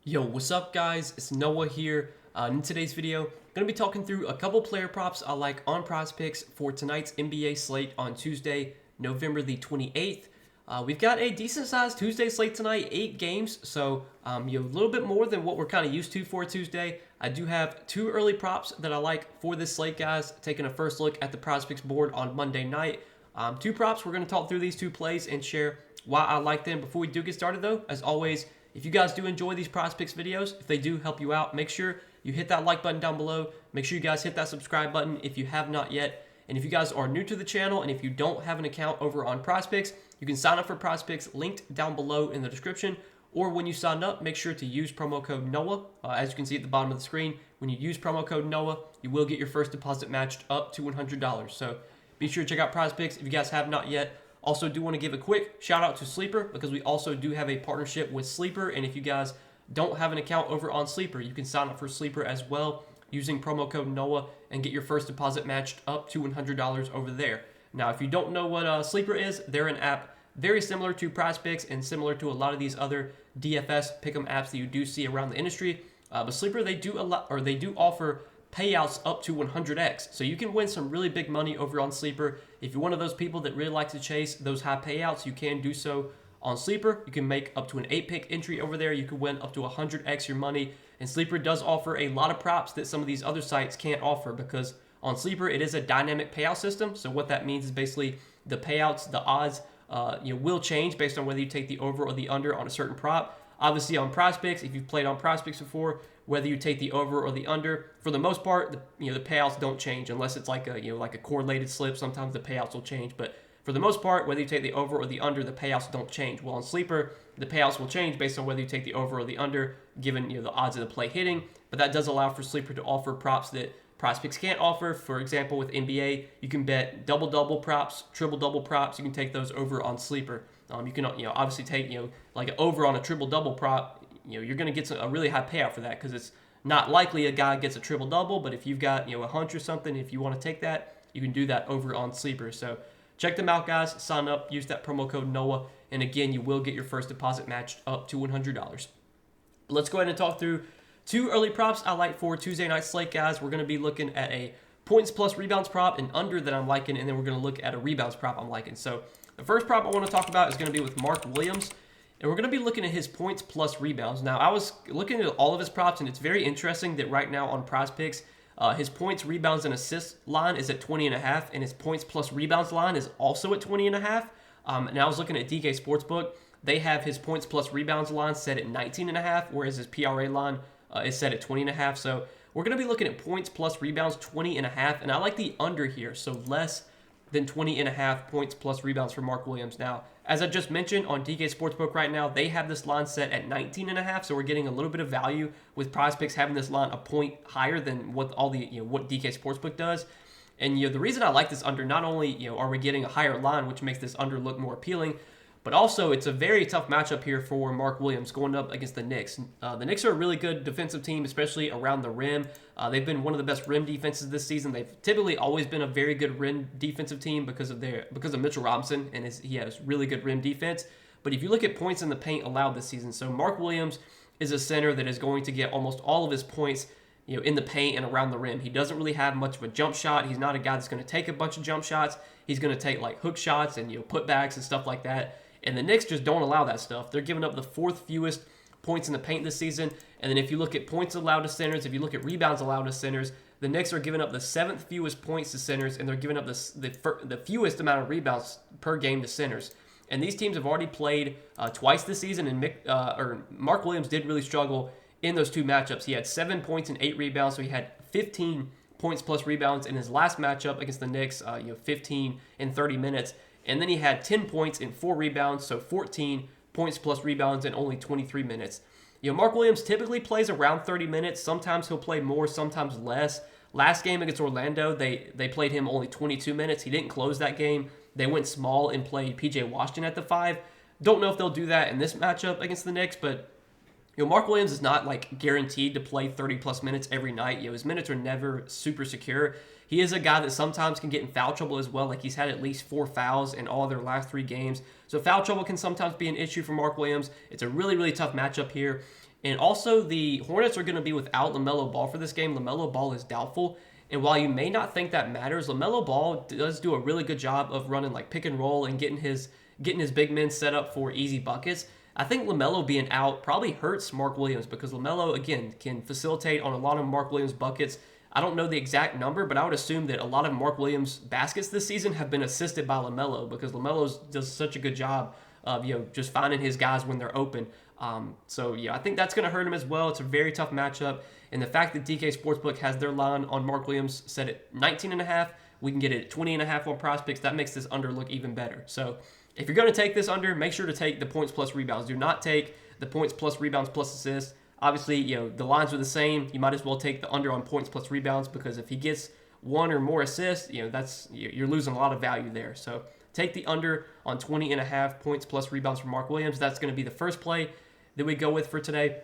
Yo, what's up guys? It's Noah here. In today's video, I'm going to be talking through a couple player props I like on Prizepicks for tonight's NBA slate on Tuesday, November the 28th. We've got a decent sized Tuesday slate tonight, 8 games, so a little bit more than what we're kind of used to for Tuesday. I do have 2 early props that I like for this slate, guys. Taking a first look at the Prizepicks board on Monday night. 2 props, we're going to talk through these 2 plays and share why I like them. Before we do get started though, as always, if you guys do enjoy these Prizepicks videos, if they do help you out, make sure you hit that like button down below. Make sure you guys hit that subscribe button if you have not yet. And if you guys are new to the channel and if you don't have an account over on Prizepicks, you can sign up for Prizepicks linked down below in the description. Or when you sign up, make sure to use promo code NOAH. As you can see at the bottom of the screen, when you use promo code NOAH, you will get your first deposit matched up to $100. So be sure to check out Prizepicks if you guys have not yet. Also, do want to give a quick shout out to Sleeper because we also do have a partnership with Sleeper. And if you guys don't have an account over on Sleeper, you can sign up for Sleeper as well using promo code NOAH and get your first deposit matched up to $100 over there. Now, if you don't know what Sleeper is, they're an app very similar to Prizepicks and similar to a lot of these other DFS pick'em apps that you do see around the industry. But Sleeper, they do offer payouts up to 100x. So you can win some really big money over on Sleeper. If you're one of those people that really like to chase those high payouts, you can do so on Sleeper. You can make up to an 8-pick entry over there. You can win up to 100x your money. And Sleeper does offer a lot of props that some of these other sites can't offer because on Sleeper, it is a dynamic payout system. So what that means is basically the payouts, the odds, will change based on whether you take the over or the under on a certain prop. Obviously on Prizepicks, if you've played on Prizepicks before, whether you take the over or the under, for the most part, the payouts don't change unless it's like a correlated slip. Sometimes the payouts will change, but for the most part, whether you take the over or the under, the payouts don't change. Well, on Sleeper, the payouts will change based on whether you take the over or the under, given the odds of the play hitting. But that does allow for Sleeper to offer props that Prizepicks can't offer. For example, with NBA, you can bet double-double props, triple-double props. You can take those over on Sleeper. You can obviously take like an over on a triple-double prop. You're going to get a really high payout for that because it's not likely a guy gets a triple-double. But if you've got a hunch or something, if you want to take that, you can do that over on Sleeper. So check them out, guys. Sign up. Use that promo code NOAH. And again, you will get your first deposit matched up to $100. Let's go ahead and talk through 2 early props I like for Tuesday night slate, guys. We're going to be looking at a points plus rebounds prop and under that I'm liking, and then we're going to look at a rebounds prop I'm liking. So the first prop I want to talk about is going to be with Mark Williams, and we're going to be looking at his points plus rebounds. Now, I was looking at all of his props, and it's very interesting that right now on Prizepicks, his points, rebounds, and assists line is at 20.5, and his points plus rebounds line is also at 20.5. And I was looking at DK Sportsbook. They have his points plus rebounds line set at 19.5, whereas his PRA line is set at 20.5. So we're going to be looking at points plus rebounds 20.5, and I like the under here, so less than 20.5 points plus rebounds for Mark Williams. Now, as I just mentioned on DK Sportsbook right now, they have this line set at 19.5, so we're getting a little bit of value with Prizepicks having this line a point higher than what all the what DK Sportsbook does. And the reason I like this under, not only are we getting a higher line, which makes this under look more appealing, but also it's a very tough matchup here for Mark Williams going up against the Knicks. The Knicks are a really good defensive team, especially around the rim. They've been one of the best rim defenses this season. They've typically always been a very good rim defensive team because of Mitchell Robinson, and he has really good rim defense. But if you look at points in the paint allowed this season, so Mark Williams is a center that is going to get almost all of his points in the paint and around the rim. He doesn't really have much of a jump shot. He's not a guy that's going to take a bunch of jump shots. He's going to take like hook shots and putbacks and stuff like that. And the Knicks just don't allow that stuff. They're giving up the 4th fewest points in the paint this season. And then if you look at points allowed to centers, if you look at rebounds allowed to centers, the Knicks are giving up the 7th fewest points to centers, and they're giving up the fewest amount of rebounds per game to centers. And these teams have already played twice this season, and Mark Williams did really struggle in those 2 matchups. He had 7 points and 8 rebounds, so he had 15 points plus rebounds in his last matchup against the Knicks, 15 in 30 minutes. And then he had 10 points and 4 rebounds, so 14 points plus rebounds in only 23 minutes. Mark Williams typically plays around 30 minutes. Sometimes he'll play more, sometimes less. Last game against Orlando, they played him only 22 minutes. He didn't close that game. They went small and played P.J. Washington at the 5. Don't know if they'll do that in this matchup against the Knicks, but Mark Williams is not like guaranteed to play 30 plus minutes every night. His minutes are never super secure. He is a guy that sometimes can get in foul trouble as well. Like he's had at least 4 fouls in all their last 3 games. So foul trouble can sometimes be an issue for Mark Williams. It's a really, really tough matchup here. And also the Hornets are going to be without LaMelo Ball for this game. LaMelo Ball is doubtful. And while you may not think that matters, LaMelo Ball does do a really good job of running like pick and roll and getting his big men set up for easy buckets. I think LaMelo being out probably hurts Mark Williams because LaMelo, again, can facilitate on a lot of Mark Williams buckets. I don't know the exact number, but I would assume that a lot of Mark Williams baskets this season have been assisted by LaMelo because LaMelo does such a good job of just finding his guys when they're open. So I think that's going to hurt him as well. It's a very tough matchup, and the fact that DK Sportsbook has their line on Mark Williams set at 19.5, we can get it at 20.5 on Prizepicks. That makes this under look even better. So if you're going to take this under, make sure to take the points plus rebounds. Do not take the points plus rebounds plus assists. Obviously, the lines are the same. You might as well take the under on points plus rebounds because if he gets 1 or more assists, you're losing a lot of value there. So take the under on 20.5 points plus rebounds from Mark Williams. That's going to be the first play that we go with for today.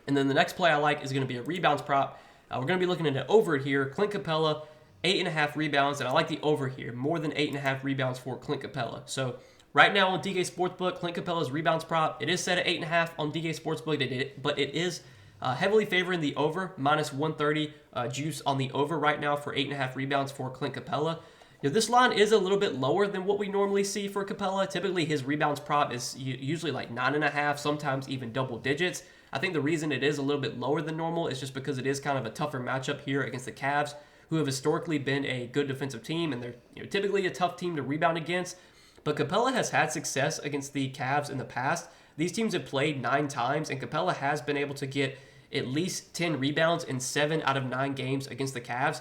And then the next play I like is going to be a rebounds prop. We're going to be looking at an over here. Clint Capella, 8.5 rebounds, and I like the over here, more than 8.5 rebounds for Clint Capella. So right now on DK Sportsbook, Clint Capella's rebounds prop, it is set at 8.5 on DK Sportsbook, but it is heavily favoring the over, minus 130 juice on the over right now for 8.5 rebounds for Clint Capella. This line is a little bit lower than what we normally see for Capella. Typically, his rebounds prop is usually like 9.5, sometimes even double digits. I think the reason it is a little bit lower than normal is just because it is kind of a tougher matchup here against the Cavs, who have historically been a good defensive team, and they're typically a tough team to rebound against. But Capella has had success against the Cavs in the past. These teams have played 9 times, and Capella has been able to get at least 10 rebounds in 7 out of 9 games against the Cavs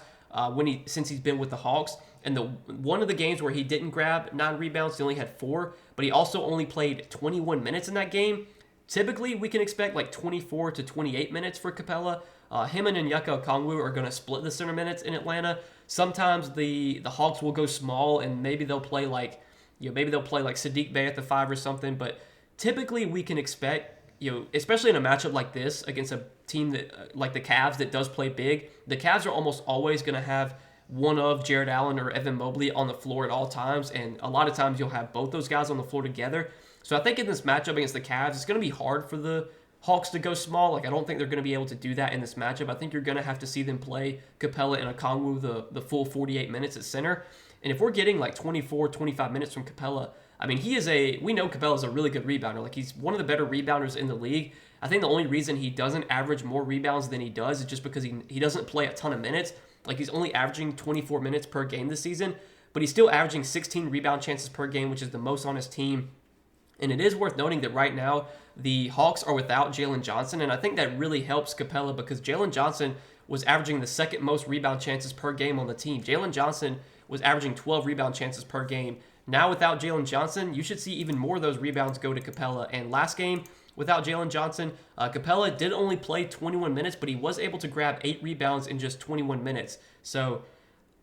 since he's been with the Hawks. And one of the games where he didn't grab 9 rebounds, he only had 4, but he also only played 21 minutes in that game. Typically, we can expect like 24 to 28 minutes for Capella. Him and Onyeka Okongwu are going to split the center minutes in Atlanta. Sometimes the Hawks will go small, and maybe they'll play like Sadiq Bey at the 5 or something. But typically, we can expect, especially in a matchup like this against a team that like the Cavs that does play big, the Cavs are almost always going to have one of Jared Allen or Evan Mobley on the floor at all times, and a lot of times you'll have both those guys on the floor together. So I think in this matchup against the Cavs, it's going to be hard for the Hawks to go small. Like I don't think they're going to be able to do that in this matchup. I think you're going to have to see them play Capella and Okongwu the full 48 minutes at center. And if we're getting like 24, 25 minutes from Capella, I mean, we know Capella's a really good rebounder. Like he's one of the better rebounders in the league. I think the only reason he doesn't average more rebounds than he does is just because he doesn't play a ton of minutes. Like he's only averaging 24 minutes per game this season, but he's still averaging 16 rebound chances per game, which is the most on his team. And it is worth noting that right now the Hawks are without Jalen Johnson, and I think that really helps Capella because Jalen Johnson was averaging the second most rebound chances per game on the team. Jalen Johnson was averaging 12 rebound chances per game. Now without Jalen Johnson, you should see even more of those rebounds go to Capella. And last game, without Jalen Johnson, Capella did only play 21 minutes, but he was able to grab 8 rebounds in just 21 minutes. So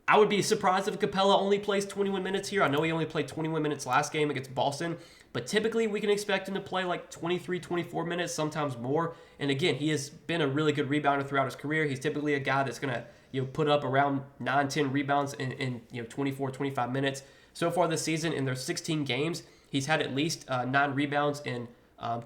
I would be surprised if Capella only plays 21 minutes here. I know he only played 21 minutes last game against Boston, but typically we can expect him to play like 23, 24 minutes, sometimes more. And again, he has been a really good rebounder throughout his career. He's typically a guy that's going to put up around 9, 10 rebounds in 24, 25 minutes. So far this season, in their 16 games, he's had at least 9 rebounds in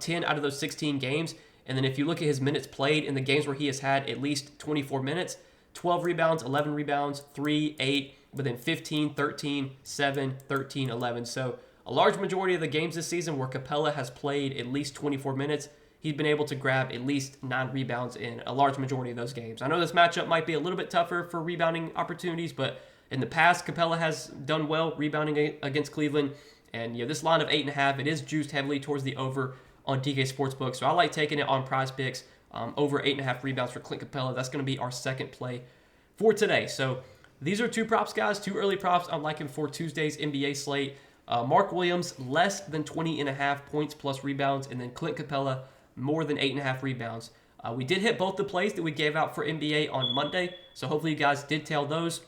10 out of those 16 games. And then if you look at his minutes played in the games where he has had at least 24 minutes, 12 rebounds, 11 rebounds, 3, 8, but then 15, 13, 7, 13, 11. So a large majority of the games this season where Capella has played at least 24 minutes, he's been able to grab at least 9 rebounds in a large majority of those games. I know this matchup might be a little bit tougher for rebounding opportunities, but in the past, Capella has done well rebounding against Cleveland. And this line of 8.5, it is juiced heavily towards the over on DK Sportsbook. So I like taking it on Prizepicks over 8.5 rebounds for Clint Capella. That's going to be our second play for today. So these are 2 props, guys, 2 early props I'm liking for Tuesday's NBA slate. Mark Williams, less than 20.5 points plus rebounds, and then Clint Capella, more than 8.5 rebounds. We did hit both the plays that we gave out for NBA on Monday, so hopefully you guys did tail those.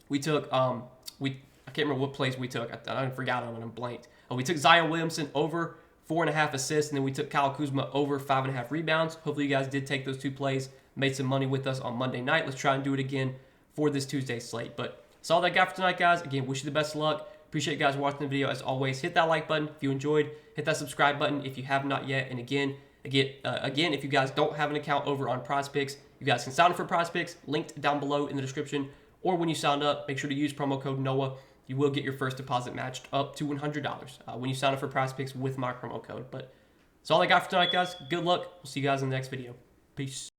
We took, I can't remember what plays we took. I forgot them and I'm blanked. We took Zion Williamson over 4.5 assists, and then we took Kyle Kuzma over 5.5 rebounds. Hopefully you guys did take those 2 plays, made some money with us on Monday night. Let's try and do it again for this Tuesday slate. But that's all I got for tonight, guys. Again, wish you the best of luck. Appreciate you guys watching the video. As always, hit that like button if you enjoyed. Hit that subscribe button if you have not yet. And again, if you guys don't have an account over on Prizepicks, you guys can sign up for Prizepicks, linked down below in the description. Or when you sign up, make sure to use promo code NOAH. You will get your first deposit matched up to $100 when you sign up for Prizepicks with my promo code. But that's all I got for tonight, guys. Good luck. We'll see you guys in the next video. Peace.